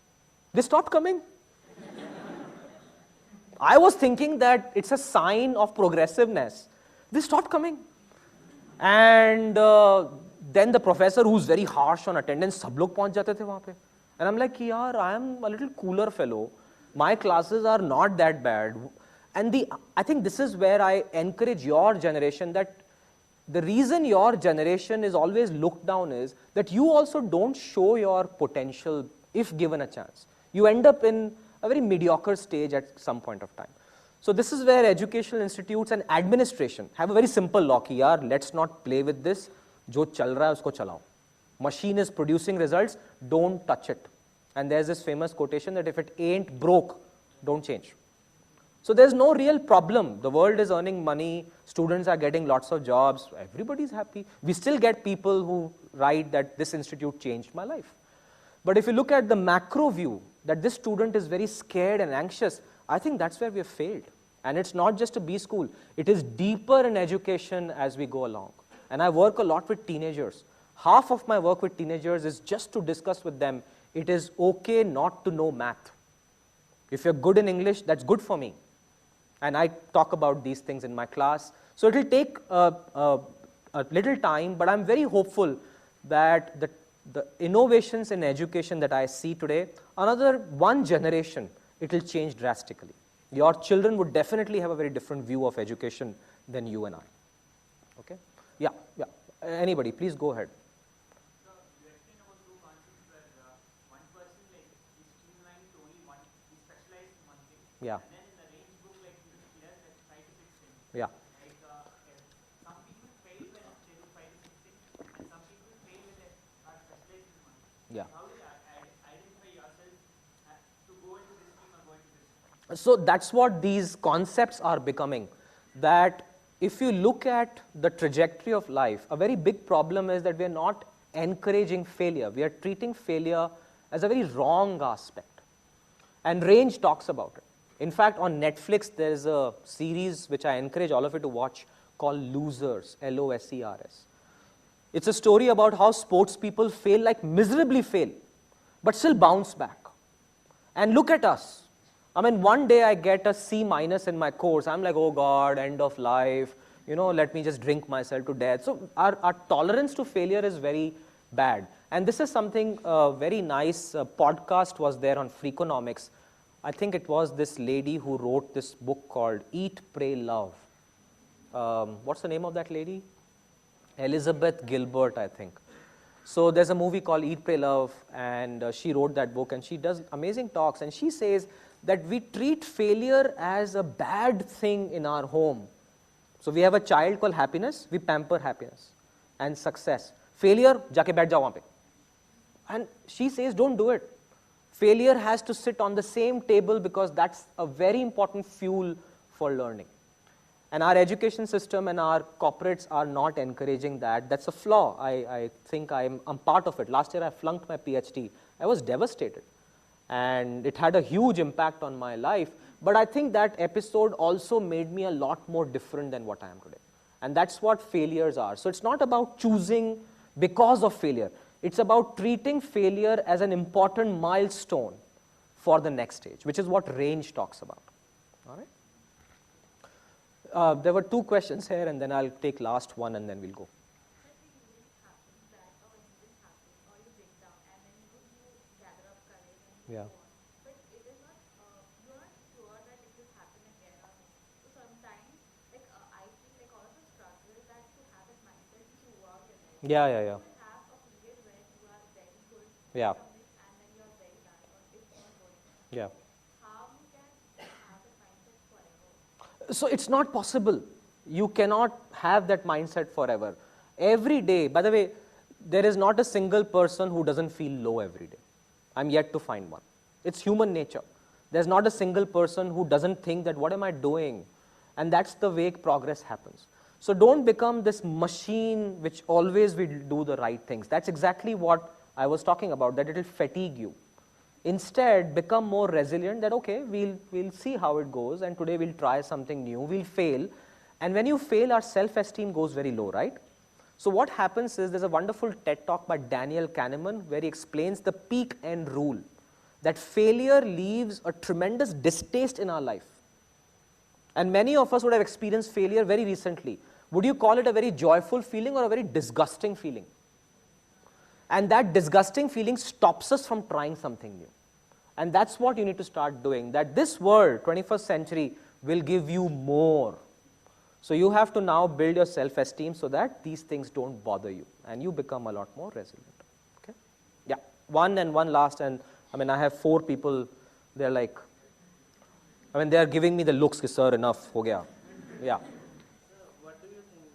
They stopped coming. I was thinking that it's a sign of progressiveness. They stopped coming. And then the professor, who's very harsh on attendance, sab log pahunch jate the wahan pe. And I'm like, yaar, I am a little cooler fellow. My classes are not that bad. And I think this is where I encourage your generation, that the reason your generation is always looked down is that you also don't show your potential if given a chance. You end up in a very mediocre stage at some point of time. So this is where educational institutes and administration have a very simple law ki yaar, let's not play with this. Jo chal raha hai usko chalao. Machine is producing results, don't touch it. And there's this famous quotation that if it ain't broke, don't change. So there's no real problem. The world is earning money, students are getting lots of jobs, everybody's happy. We still get people who write that this institute changed my life. But if you look at the macro view, that this student is very scared and anxious, I think that's where we have failed. And it's not just a B school, it is deeper in education as we go along. And I work a lot with teenagers. Half of my work with teenagers is just to discuss with them, it is okay not to know math. If you're good in English, that's good for me. And I talk about these things in my class. So it will take a little time, but I'm very hopeful that the innovations in education that I see today, another one generation, it will change drastically. Your children would definitely have a very different view of education than you and I. Okay? Yeah. Anybody, please go ahead. So you explained about two concepts where one person like is streamlined to only one, is specialized in one thing. Yeah. And then in the range book, like it is clear that 5 to 6 things. Yeah. Like some people fail when they do 5 to 6 things, and some people fail when they are specialized in one. Yeah. How do you identify yourself to go into this team or go into this team? So that's what these concepts are becoming, that if you look at the trajectory of life, a very big problem is that we are not encouraging failure. We are treating failure as a very wrong aspect. And Range talks about it. In fact, on Netflix, there is a series which I encourage all of you to watch called Losers, Losers. It's a story about how sports people fail, like miserably fail, but still bounce back. And look at us. I mean, one day I get a C- in my course. I'm like, oh God, end of life. Let me just drink myself to death. So our tolerance to failure is very bad. And this is something very nice. Podcast was there on Freakonomics. I think it was this lady who wrote this book called Eat, Pray, Love. What's the name of that lady? Elizabeth Gilbert, I think. So there's a movie called Eat, Pray, Love, and she wrote that book, and she does amazing talks, and she says that we treat failure as a bad thing in our home. So we have a child called happiness, we pamper happiness and success. Failure, jaake baith jao wahan pe. And she says, don't do it. Failure has to sit on the same table because that's a very important fuel for learning. And our education system and our corporates are not encouraging that. That's a flaw. I think I'm part of it. Last year I flunked my PhD. I was devastated. And it had a huge impact on my life. But I think that episode also made me a lot more different than what I am today. And that's what failures are. So it's not about choosing because of failure. It's about treating failure as an important milestone for the next stage, which is what Range talks about. All right? There were two questions here, and then I'll take last one, and then we'll go. Yeah. But it is not, you're not sure that it will happen again or no. So sometimes, like, I feel like all of us struggle that to have that mindset throughout your life. Yeah. You will have a period where you are very good Yeah. at something and then you are very bad or it's not going. Yeah. How you can have that mindset forever? So it's not possible. You cannot have that mindset forever. Every day, by the way, there is not a single person who doesn't feel low every day. I'm yet to find one. It's human nature. There's not a single person who doesn't think that, what am I doing? And that's the way progress happens. So don't become this machine which always will do the right things. That's exactly what I was talking about, that it will fatigue you. Instead, become more resilient that, okay, we'll see how it goes, and today we'll try something new, we'll fail. And when you fail, our self-esteem goes very low, right? So what happens is, there's a wonderful TED talk by Daniel Kahneman where he explains the peak end rule, that failure leaves a tremendous distaste in our life. And many of us would have experienced failure very recently. Would you call it a very joyful feeling or a very disgusting feeling? And that disgusting feeling stops us from trying something new. And that's what you need to start doing, that this world, 21st century, will give you more. So you have to now build your self-esteem so that these things don't bother you and you become a lot more resilient. Okay? Yeah, one last, and I mean, I have 4 people, they're like, I mean, they're giving me the looks, ki, sir, enough, ho gaya. Yeah. So what do you think,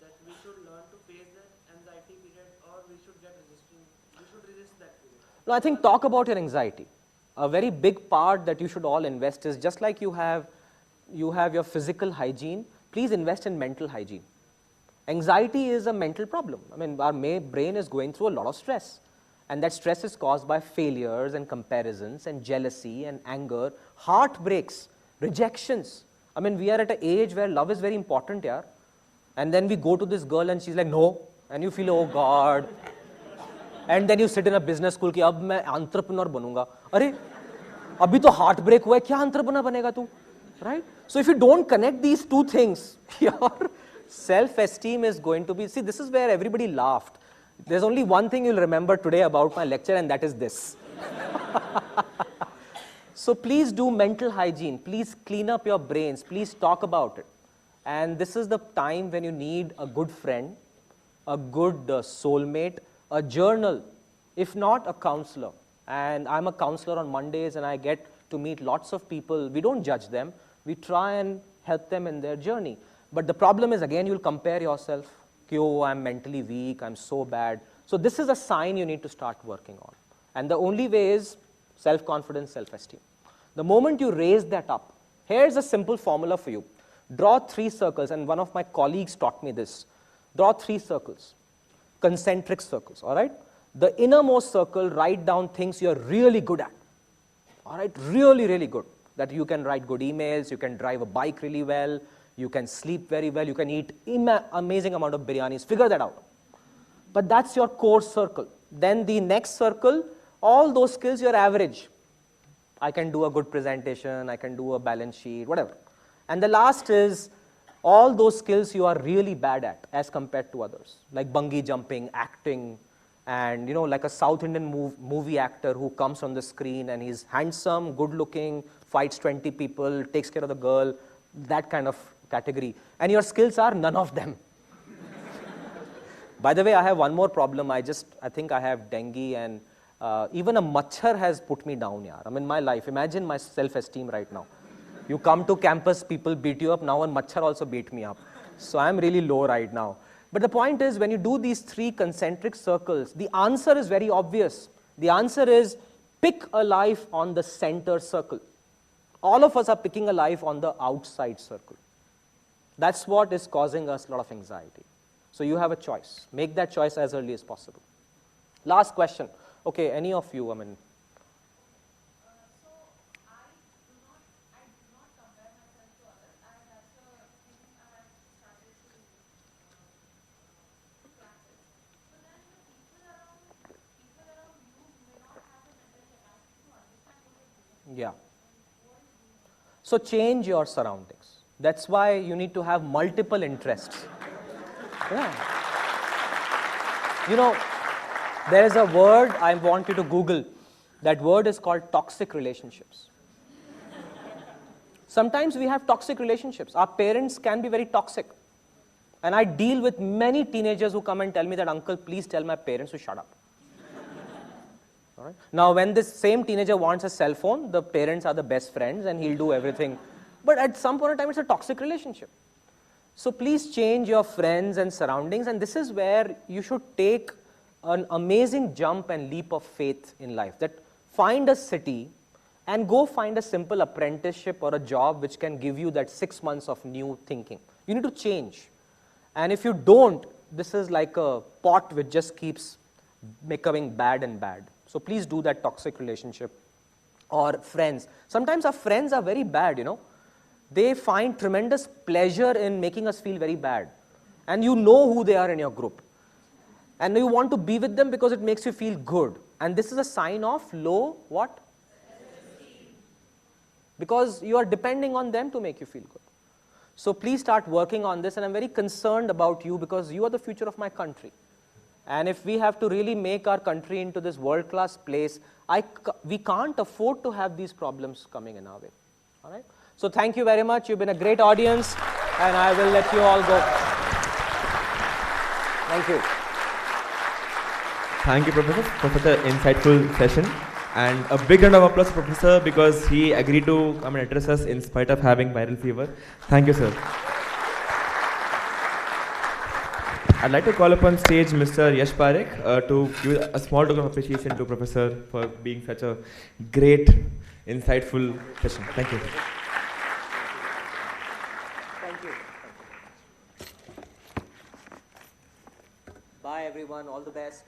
that we should learn to face the anxiety period, or we should resist that period? No, I think talk about your anxiety. A very big part that you should all invest is, just like you have your physical hygiene, please invest in mental hygiene. Anxiety is a mental problem. I mean, our brain is going through a lot of stress. And that stress is caused by failures and comparisons and jealousy and anger, heartbreaks, rejections. I mean, we are at an age where love is very important, yaar. And then we go to this girl and she's like, no. And you feel, oh God. And then you sit in a business school कि अब मैं entrepreneur बनूंगा. अरे, अभी तो heartbreak हुआ है, क्या entrepreneur बनेगा तू? Right? So if you don't connect these two things, your self-esteem is going to be, see, this is where everybody laughed. There's only one thing you'll remember today about my lecture, and that is this. So please do mental hygiene. Please clean up your brains. Please talk about it. And this is the time when you need a good friend, a good soulmate, a journal, if not a counselor. And I'm a counselor on Mondays, and I get to meet lots of people. We don't judge them. We try and help them in their journey. But the problem is, again, you'll compare yourself. Oh, I'm mentally weak, I'm so bad. So this is a sign you need to start working on. And the only way is self-confidence, self-esteem. The moment you raise that up, here's a simple formula for you. Draw 3 circles, and one of my colleagues taught me this. Draw 3 circles, concentric circles, all right? The innermost circle, write down things you're really good at, all right? Really, really good. That you can write good emails, you can drive a bike really well, you can sleep very well, you can eat amazing amount of biryanis, figure that out. But that's your core circle. Then the next circle, all those skills you're average. I can do a good presentation, I can do a balance sheet, whatever. And the last is all those skills you are really bad at as compared to others, like bungee jumping, acting, and like a South Indian movie actor who comes on the screen and he's handsome, good looking, fights 20 people, takes care of the girl, that kind of category. And your skills are none of them. By the way, I have one more problem. I think I have dengue, and even a machhar has put me down, yaar. I mean, my life, imagine my self-esteem right now. You come to campus, people beat you up, now a machhar also beat me up. So I'm really low right now. But the point is, when you do these 3 concentric circles, the answer is very obvious. The answer is, pick a life on the center circle. All of us are picking a life on the outside circle. That's what is causing us a lot of anxiety. So you have a choice. Make that choice as early as possible. Last question. Okay, any of you, I mean. So I do not compare myself to others, and that's a thing I have started to practice. But then the people around you may not have the mental capacity to understand what you're doing. Yeah. So change your surroundings. That's why you need to have multiple interests. Yeah. There is a word I want you to Google. That word is called toxic relationships. Sometimes we have toxic relationships. Our parents can be very toxic. And I deal with many teenagers who come and tell me that, uncle, please tell my parents to shut up. All right? Now, when this same teenager wants a cell phone, the parents are the best friends and he'll do everything. But at some point in time, it's a toxic relationship. So please change your friends and surroundings, and this is where you should take an amazing jump and leap of faith in life. That find a city and go find a simple apprenticeship or a job which can give you that 6 months of new thinking. You need to change. And if you don't, this is like a pot which just keeps becoming bad and bad. So please do that toxic relationship. Or friends. Sometimes our friends are very bad, They find tremendous pleasure in making us feel very bad. And you know who they are in your group. And you want to be with them because it makes you feel good. And this is a sign of low what? Self-esteem. Because you are depending on them to make you feel good. So please start working on this, and I'm very concerned about you because you are the future of my country. And if we have to really make our country into this world-class place, we can't afford to have these problems coming in our way. All right? So thank you very much. You've been a great audience, and I will let you all go. Thank you. Thank you, Professor, for such an insightful session. And a big round of applause to Professor because he agreed to come and address us in spite of having viral fever. Thank you, sir. I'd like to call upon stage Mr. Yash Parekh to give a small token of appreciation to Professor for being such a great, insightful session. Thank you. Thank you. Bye, everyone. All the best.